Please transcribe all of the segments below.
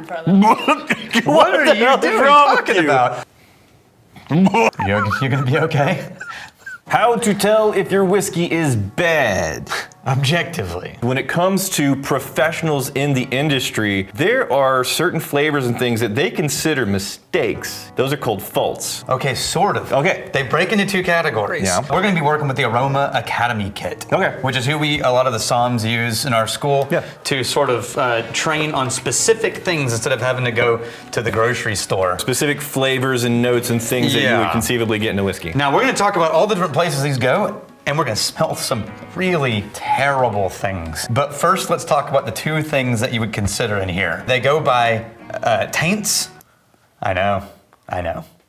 in front of them. What are you talking about? You're gonna be okay? How to tell if your whiskey is bad. Objectively. When it comes to professionals in the industry, there are certain flavors and things that they consider mistakes. Those are called faults. Okay, sort of. Okay. They break into two categories. Yeah. We're gonna be working with the Aroma Academy kit. Okay. Which is who a lot of the SOMs use in our school to sort of train on specific things instead of having to go to the grocery store. Specific flavors and notes and things that you would conceivably get in a whiskey. Now we're gonna talk about all the different places these go, and we're gonna smell some really terrible things. But first, let's talk about the two things that you would consider in here. They go by taints, I know,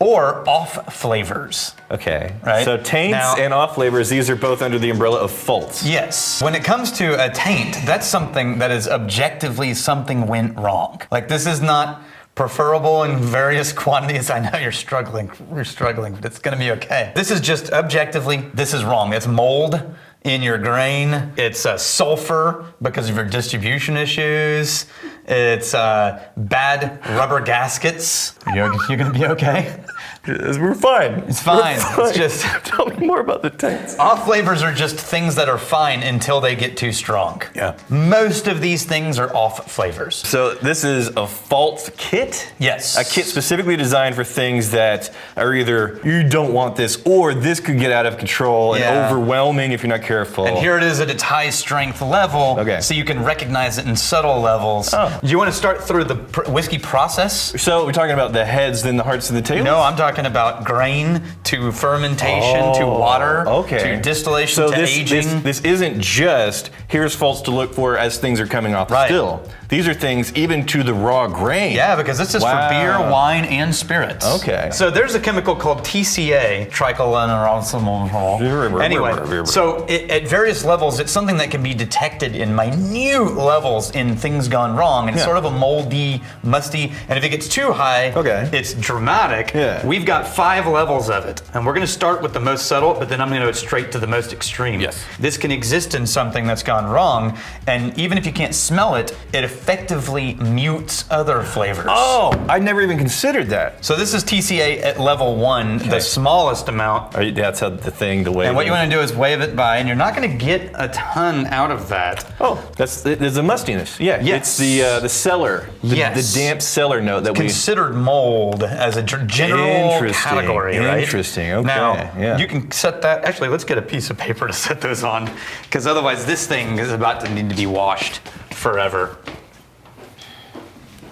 or off flavors. Okay, right? So taints and off flavors, these are both under the umbrella of faults. Yes. When it comes to a taint, that's something that is objectively something went wrong. Like this is not preferable in various quantities. I know you're struggling, but it's gonna be okay. This is just objectively, this is wrong. It's mold in your grain. It's sulfur because of your distribution issues. It's bad rubber gaskets. You're gonna be okay? We're fine. It's fine. It's just tell me more about the taints. Off flavors are just things that are fine until they get too strong. Yeah. Most of these things are off flavors. So this is a fault kit? Yes. A kit specifically designed for things that are either you don't want this or this could get out of control and overwhelming if you're not careful. And here it is at its high strength level, so you can recognize it in subtle levels. Oh. Do you want to start through the whiskey process? So we're talking about the heads, then the hearts, and the tails? No, I'm talking about grain to fermentation to water to distillation to aging. This isn't just here's faults to look for as things are coming off the still. These are things even to the raw grain. Yeah, because this is for beer, wine, and spirits. Okay. So there's a chemical called TCA, tricholinorosyl. Anyway, so at various levels, it's something that can be detected in minute levels in things gone wrong. And it's sort of a moldy, musty, and if it gets too high, it's dramatic. Yeah. We've got 5 levels of it. And we're gonna start with the most subtle, but then I'm gonna go straight to the most extreme. Yes. This can exist in something that's gone wrong, and even if you can't smell it, it effectively mutes other flavors. Oh, I never even considered that. So this is TCA at level 1, the smallest amount. That's how the thing, the wave. And what you want to do is wave it by, and you're not going to get a ton out of that. Oh, there's a mustiness. Yeah, it's the cellar, the damp cellar note that considered mold as a general category, right? Interesting. Okay. Now you can set that. Actually, let's get a piece of paper to set those on, because otherwise this thing is about to need to be washed forever.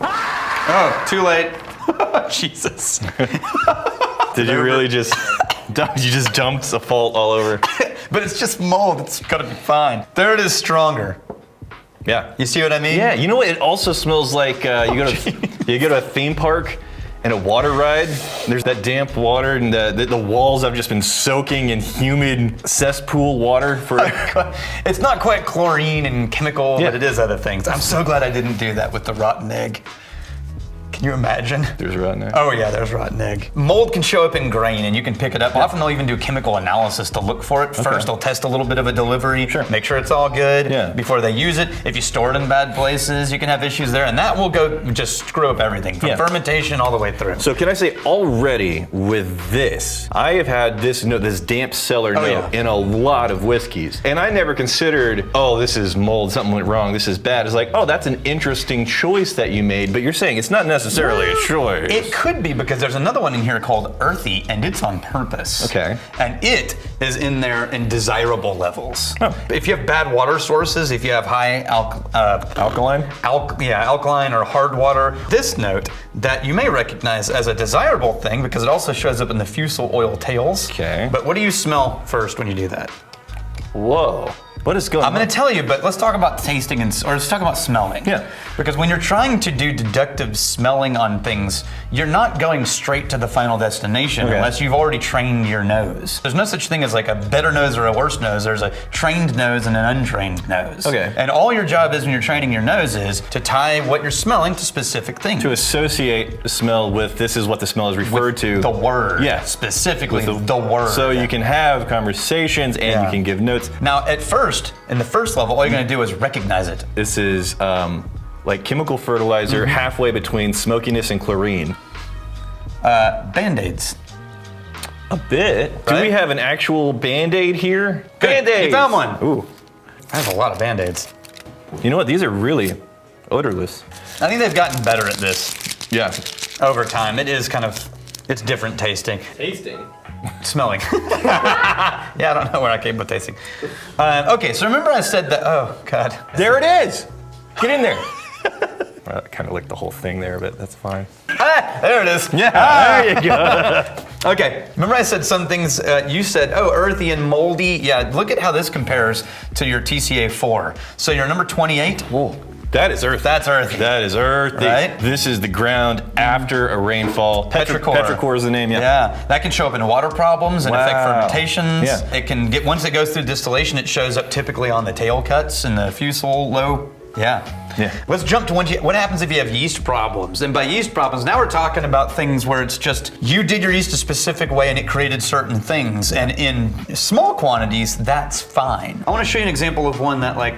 Oh, too late. Jesus. Did you really just dumped a fault all over? But it's just mold. It's gonna be fine. There it is, stronger. Yeah. You see what I mean? Yeah. You know what? It also smells like you go to a theme park and a water ride. There's that damp water, and the walls have just been soaking in humid cesspool water for. It's not quite chlorine and chemical, but it is other things. I'm so glad I didn't do that with the rotten egg. Can you imagine? There's rotten egg. Oh yeah, there's rotten egg. Mold can show up in grain and you can pick it up. Often they'll even do chemical analysis to look for it. First they'll test a little bit of a delivery, make sure it's all good before they use it. If you store it in bad places, you can have issues there, and that will go just screw up everything from fermentation all the way through. So can I say already with this, I have had this damp cellar note in a lot of whiskeys, and I never considered, oh, this is mold, something went wrong, this is bad. It's like, oh, that's an interesting choice that you made, but you're saying it's not necessarily a choice. It could be, because there's another one in here called EARTHY, and it's on purpose. Okay. And it is in there in desirable levels. Oh. If you have bad water sources, if you have high alkaline or hard water, this note that you may recognize as a desirable thing because it also shows up in the fusel oil tails. Okay. But what do you smell first when you do that? Whoa. What is going on? I'm going to tell you, but let's talk about tasting or let's talk about smelling. Yeah. Because when you're trying to do deductive smelling on things, you're not going straight to the final destination unless you've already trained your nose. There's no such thing as like a better nose or a worse nose. There's a trained nose and an untrained nose. Okay. And all your job is when you're training your nose is to tie what you're smelling to specific things. To associate the smell with this is what the smell is referred to. The word. Yeah. Specifically the word. So you can have conversations and you can give notes. Now at first, in the first level, all you're going to do is recognize it. This is like chemical fertilizer halfway between smokiness and chlorine? Band-Aids. A bit. Do we have an actual Band-Aid here? Good. Band-Aids! You found one. Ooh. I have a lot of Band-Aids. You know what? These are really odorless. I think they've gotten better at this Yeah. over time. It is kind of, it's different tasting. Tasting. Smelling. Yeah, I don't know where I came with tasting. Okay, so remember I said that, oh God. There it is! Get in there. Well, I kind of licked the whole thing there, but that's fine. Ah, there it is. Yeah, there you go. Okay, remember I said some things, you said, oh, earthy and moldy. Yeah, look at how this compares to your TCA4. So your number 28. Whoa. That is earthy. That's earthy. That is earthy. Right? This is the ground after a rainfall. Petrichor. Petrichor is the name, yeah. Yeah, that can show up in water problems and affect Wow. fermentations. Yeah. It can get, once it goes through distillation, it shows up typically on the tail cuts and the fusel low. Yeah. Yeah. Let's jump to what happens if you have yeast problems. And by yeast problems, now we're talking about things where it's just you did your yeast a specific way and it created certain things. And in small quantities, that's fine. I want to show you an example of one that like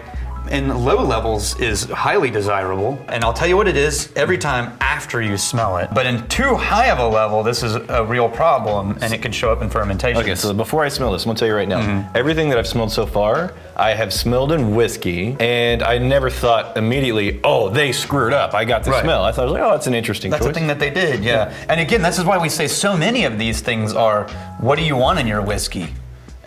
in low levels is highly desirable. And I'll tell you what it is every time after you smell it. But in too high of a level, this is a real problem and it can show up in fermentation. Okay, so before I smell this, I'm gonna tell you right now, everything that I've smelled so far, I have smelled in whiskey, and I never thought immediately, oh, they screwed up. I got the Right. smell. I thought, like, oh, that's an interesting That's choice. the thing that they did, yeah. And again, this is why we say so many of these things are, what do you want in your whiskey?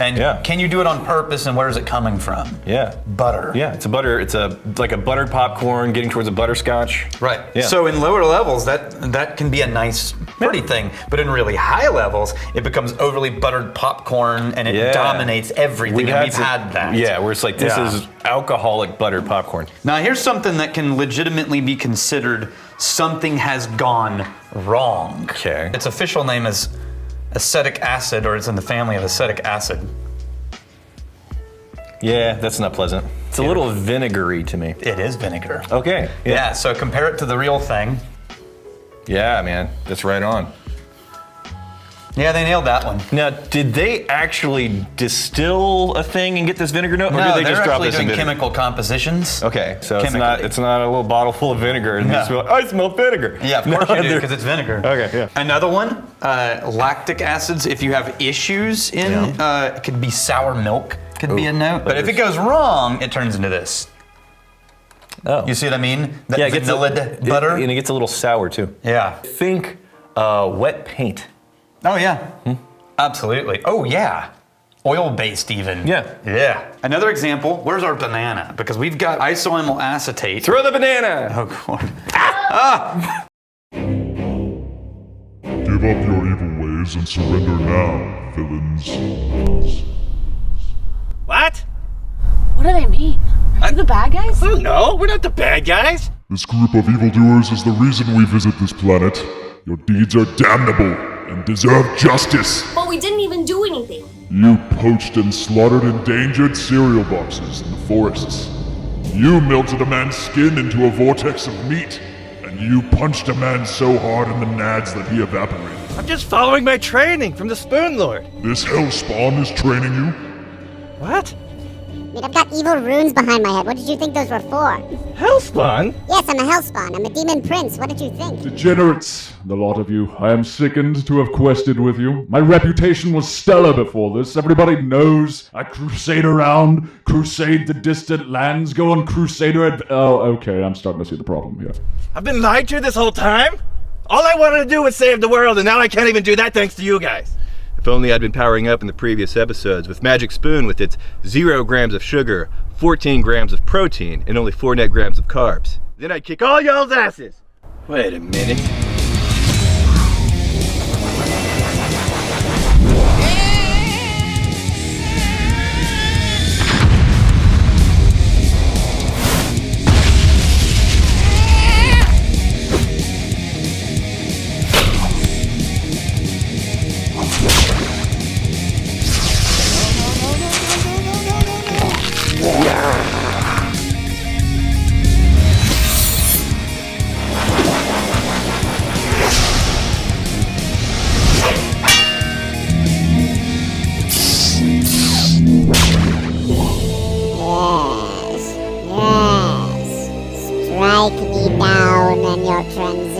And Yeah. can you do it on purpose and where is it coming from? Yeah. Butter. Yeah, it's a butter. It's like a buttered popcorn getting towards a butterscotch. Right. Yeah. So in lower levels, that can be a nice, pretty thing. But in really high levels, it becomes overly buttered popcorn and it Yeah. dominates everything. And we've had that. Yeah, where it's like, this Yeah. is alcoholic buttered popcorn. Now here's something that can legitimately be considered something has gone wrong. Okay. Its official name is acetic acid, or it's in the family of acetic acid. Yeah, that's not pleasant. It's a little vinegary to me. It is vinegar. Okay. Yeah, so compare it to the real thing. Yeah, man, that's right on. Yeah, they nailed that one. Now, did they actually distill a thing and get this vinegar note, or No, did they they're just drop actually this in doing vinegar? chemical compositions. Okay, so Chemically. it's not a little bottle full of vinegar, and you No. just feel like, I smell vinegar. Yeah, of No, course you do, they're- because it's vinegar. Okay, yeah. Another one, lactic acids. If you have issues in, it could be sour milk, could be a note. But if it goes wrong, it turns into this. Oh. You see what I mean? That it gets vanillid butter. and it gets a little sour too. Yeah. Think wet paint. Oh yeah. Absolutely. Oh yeah. Oil-based even. Yeah. Yeah. Another example, where's our banana? Because we've got isoamyl acetate. Throw the banana! Oh god. Give up your evil ways and surrender now, villains. What? What do they mean? Are you the bad guys? Oh no, we're not the bad guys. This group of evildoers is the reason we visit this planet. Your deeds are damnable and deserve justice. But we didn't even do anything. You poached and slaughtered endangered cereal boxes in the forests. You melted a man's skin into a vortex of meat. And you punched a man so hard in the nads that he evaporated. I'm just following my training from the Spoon Lord. This hell spawn is training you? What? Wait, I've got evil runes behind my head. What did you think those were for? Hellspawn? Yes, I'm a hellspawn. I'm a demon prince. What did you think? Degenerates, the lot of you. I am sickened to have quested with you. My reputation was stellar before this. Everybody knows I crusade around, crusade the distant lands, go on crusader oh, okay, I'm starting to see the problem here. I've been lied to this whole time? All I wanted to do was save the world, and now I can't even do that thanks to you guys. If only I'd been powering up in the previous episodes with Magic Spoon with its 0 grams of sugar, 14 grams of protein, and only 4 net grams of carbs. Then I'd kick all y'all's asses. Wait a minute.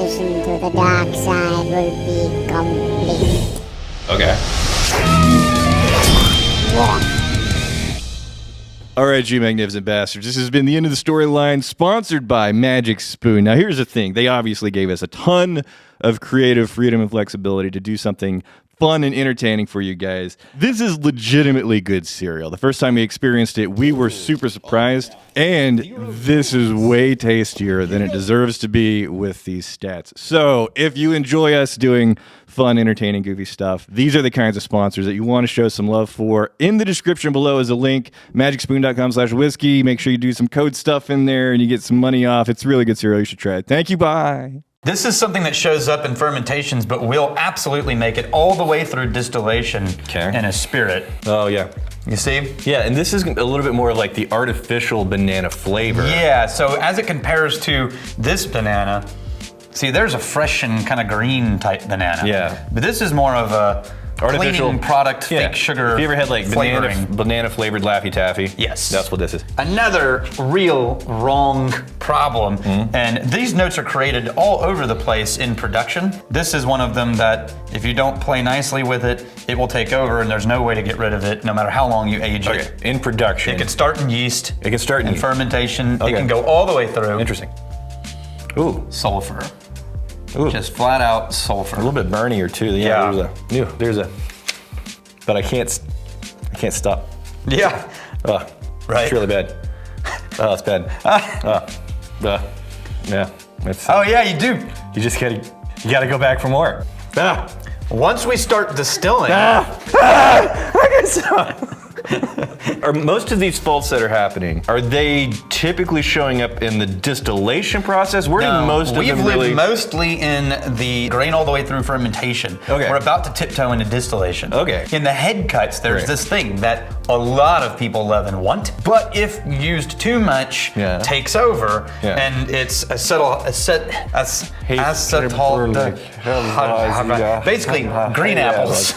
transition to the dark side will be complete. Okay. All right, you magnificent bastards. This has been the end of the storyline, sponsored by Magic Spoon. Now, here's the thing. They obviously gave us a ton of creative freedom and flexibility to do something fun and entertaining for you guys. This is legitimately good cereal. The first time we experienced it, we were super surprised, and this is way tastier than it deserves to be with these stats. So, if you enjoy us doing fun, entertaining, goofy stuff, these are the kinds of sponsors that you want to show some love for. In the description below is a link, magicspoon.com/whiskey. Make sure you do some code stuff in there and you get some money off. It's really good cereal. You should try it. Thank you. Bye. This is something that shows up in fermentations, but will absolutely make it all the way through distillation in a spirit. Oh, yeah. You see? Yeah, and this is a little bit more like the artificial banana flavor. Yeah, so as it compares to this banana, see, there's a fresh and kind of green type banana. Yeah. But this is more of a artificial cleaning product, fake sugar. Have you ever had like flavoring. banana flavored Laffy Taffy? Yes. That's what this is. Another real wrong problem, and these notes are created all over the place in production. This is one of them that if you don't play nicely with it, it will take over and there's no way to get rid of it no matter how long you age it. In production. It can start in yeast. It can start in yeast. Fermentation. It can go all the way through. Interesting. Ooh. Sulfur. Ooh. Just flat out sulfur. A little bit burnier too. Yeah. There's a, but I can't stop. Yeah. Right. It's really bad. Oh, it's bad. Yeah. Oh yeah, you do. You just gotta go back for more. Once we start distilling. Are most of these faults that are happening, are they typically showing up in the distillation process? Where do most of them We've really... lived mostly in the grain all the way through fermentation. Okay. We're about to tiptoe into distillation. Okay. In the head cuts, there's this thing that a lot of people love and want, but if used too much, takes over, and it's basically green apples.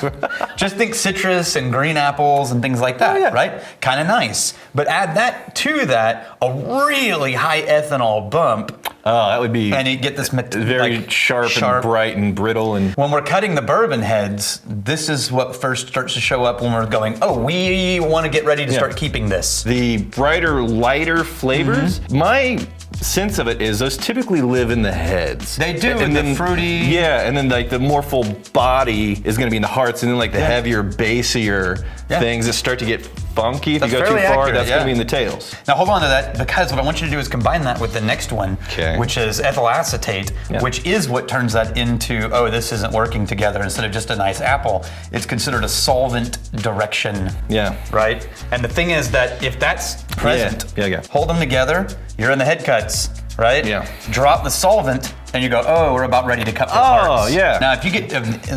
Just think citrus and green apples and things like that, right? Kind of nice. But add that to that, a really high ethanol bump. Oh, that would be... And you get this very sharp and bright and brittle. And when we're cutting the bourbon heads, this is what first starts to show up when we're going, oh, we want to get ready to start keeping this. The brighter, lighter flavors, my sense of it is those typically live in the heads. They do, and then the fruity. Yeah, and then like the more full body is going to be in the hearts, and then like the heavier, bassier things that start to get funky. If you go too far, that's going to be in the tails. Now hold on to that, because what I want you to do is combine that with the next one, which is ethyl acetate, which is what turns that into, oh, this isn't working together. Instead of just a nice apple, it's considered a solvent direction. Yeah. Right? And the thing is that if that's present, hold them together, you're in the head cuts, right? Yeah. Drop the solvent, and you go, oh, we're about ready to cut the parts. Oh, yeah. Now, if you get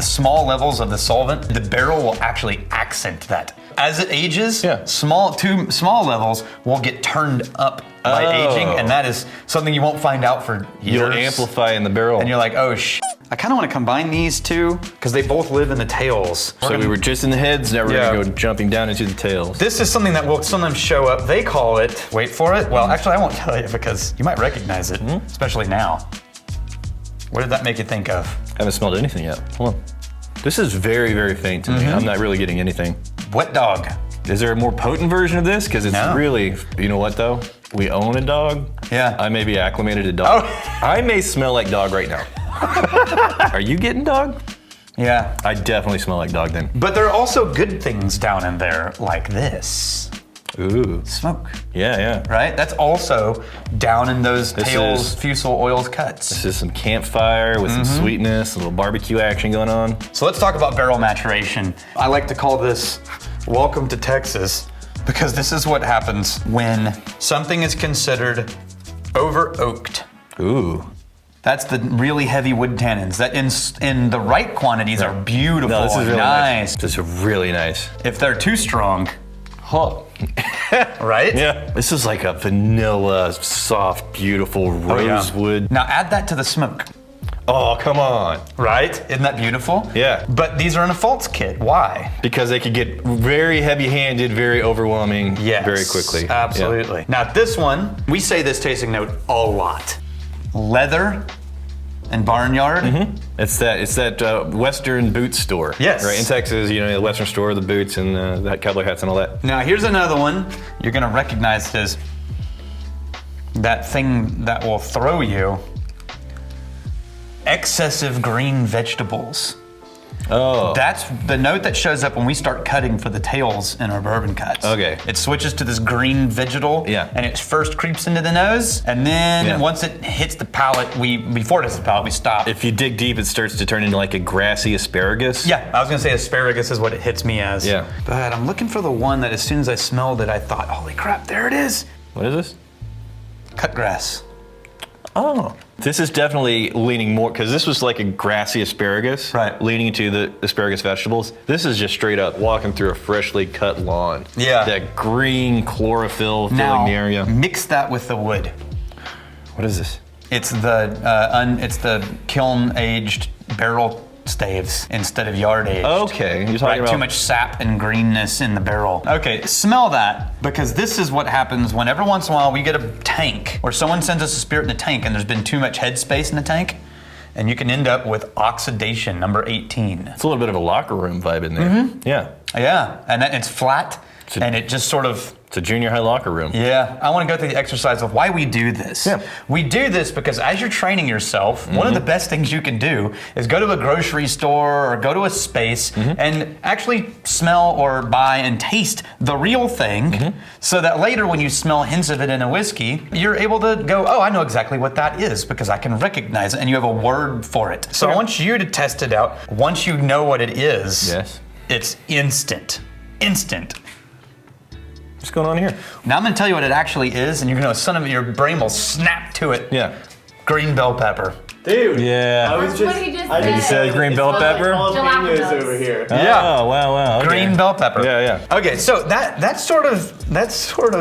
small levels of the solvent, the barrel will actually accent that. As it ages, two small levels will get turned up by aging, and that is something you won't find out for years. You'll amplify in the barrel. And you're like, oh, I kind of want to combine these two, because they both live in the tails. So we were just in the heads, now we're going to go jumping down into the tails. This is something that will sometimes show up. They call it, wait for it. Well, actually, I won't tell you, because you might recognize it, especially now. What did that make you think of? I haven't smelled anything yet. Hold on. This is very, very faint to me. I'm not really getting anything. Wet dog. Is there a more potent version of this? Because it's really, you know what though? We own a dog. Yeah. I may be acclimated to dog. I may smell like dog right now. Are you getting dog? Yeah. I definitely smell like dog then. But there are also good things down in there, like this. Ooh. Smoke. Yeah. Right? That's also down in those tails, fusel oils cuts. This is some campfire with some sweetness, a little barbecue action going on. So let's talk about barrel maturation. I like to call this Welcome to Texas, because this is what happens when something is considered over oaked. Ooh. That's the really heavy wood tannins that in the right quantities are beautiful. No, this is really nice. This is really nice. If they're too strong, right? Yeah. This is like a vanilla, soft, beautiful rosewood. Now add that to the smoke. Oh, come on. Right? Isn't that beautiful? Yeah. But these are in a false kit. Why? Because they could get very heavy-handed, very overwhelming very quickly. Absolutely. Yeah. Now this one, we say this tasting note a lot. Leather and Barnyard. It's that Western boot store. Yes. Right in Texas, you know, the Western store, the boots and that cowboy hats and all that. Now here's another one. You're gonna recognize this. That thing that will throw you. Excessive green vegetables. Oh. That's the note that shows up when we start cutting for the tails in our bourbon cuts. Okay. It switches to this green vegetal. Yeah. And it first creeps into the nose, and then once it hits the palate, before it hits the palate, we stop. If you dig deep, it starts to turn into like a grassy asparagus. Yeah, I was gonna say asparagus is what it hits me as. Yeah. But I'm looking for the one that as soon as I smelled it, I thought, holy crap, there it is. What is this? Cut grass. Oh. This is definitely leaning more, because this was like a grassy asparagus. Right. Leaning to the asparagus vegetables. This is just straight up walking through a freshly cut lawn. Yeah. That green chlorophyll filling Now, the area. mix that with the wood. What is this? It's the kiln-aged barrel staves instead of yard-aged. Okay, you're talking about too much sap and greenness in the barrel. Okay, smell that, because this is what happens when every once in a while we get a tank, or someone sends us a spirit in a tank and there's been too much headspace in the tank, and you can end up with oxidation, number 18. It's a little bit of a locker room vibe in there. Yeah. Yeah, and then it's flat, and it just sort of... It's a junior high locker room. Yeah, I want to go through the exercise of why we do this. Yeah. We do this because as you're training yourself, one of the best things you can do is go to a grocery store or go to a space and actually smell or buy and taste the real thing so that later when you smell hints of it in a whiskey, you're able to go, oh, I know exactly what that is because I can recognize it and you have a word for it. So I want you to test it out. Once you know what it is, it's instant. Instant. What's going on here? Now I'm gonna tell you what it actually is, and you're gonna, your brain will snap to it. Yeah. Green bell pepper. Dude. Yeah. I was That's just. what he just I said. just You said green bell pepper? Jalapenos over here. Yeah. Oh, wow. Okay. Green bell pepper. Yeah, yeah. Okay, so that's sort of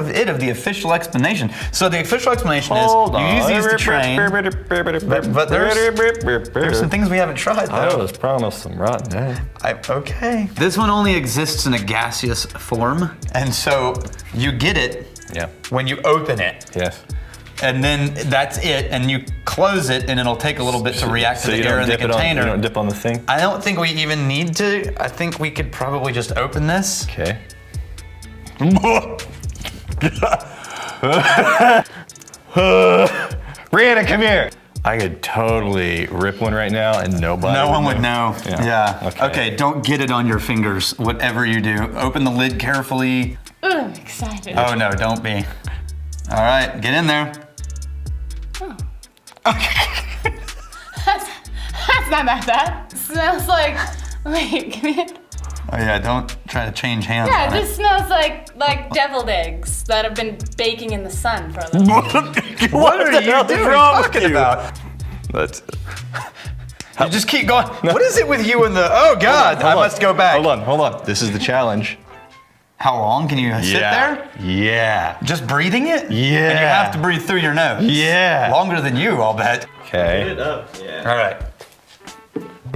it of the official explanation. So the official explanation is you use these to train, but there's some things we haven't tried I though. was promised some rotten egg. Okay. This one only exists in a gaseous form, and so you get it Yeah. when you open it. Yes. And then that's it, and you close it, and it'll take a little bit to react to the air in the container. You don't dip on the thing? I don't think we even need to. I think we could probably just open this. Okay. Brianna, come here. I could totally rip one right now and nobody No one would know. Yeah. Okay, don't get it on your fingers, whatever you do. Open the lid carefully. Ooh, I'm excited. Oh no, don't be. All right, get in there. Okay. That's not that bad. Smells like, wait, give me a... Oh yeah, don't try to change hands Yeah, on it just smells like deviled eggs that have been baking in the sun for a little bit. What are you talking about? Let's. You just keep going. What is it with you and the, oh God, I must go back. Hold on. This is the challenge. How long can you sit there? Yeah. Just breathing it? Yeah. And you have to breathe through your nose? Yeah. Longer than you, I'll bet. Okay. It up. Yeah. All right.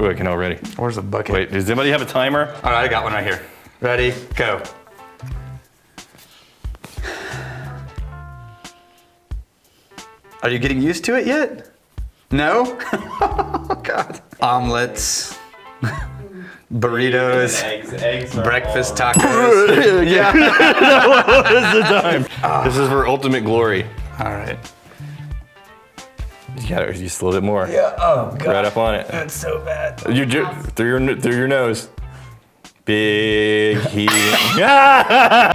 Ooh, I can already. Where's the bucket? Wait, does anybody have a timer? All right, I got one right here. Ready, go. Are you getting used to it yet? No? Oh God. Omelets, burritos, Eggs. breakfast tacos. Yeah. What is the time? This is for ultimate glory. All right. You gotta just a little bit more. Yeah, oh God. Right up on it. That's so bad. Through your nose. Big heat. Yeah.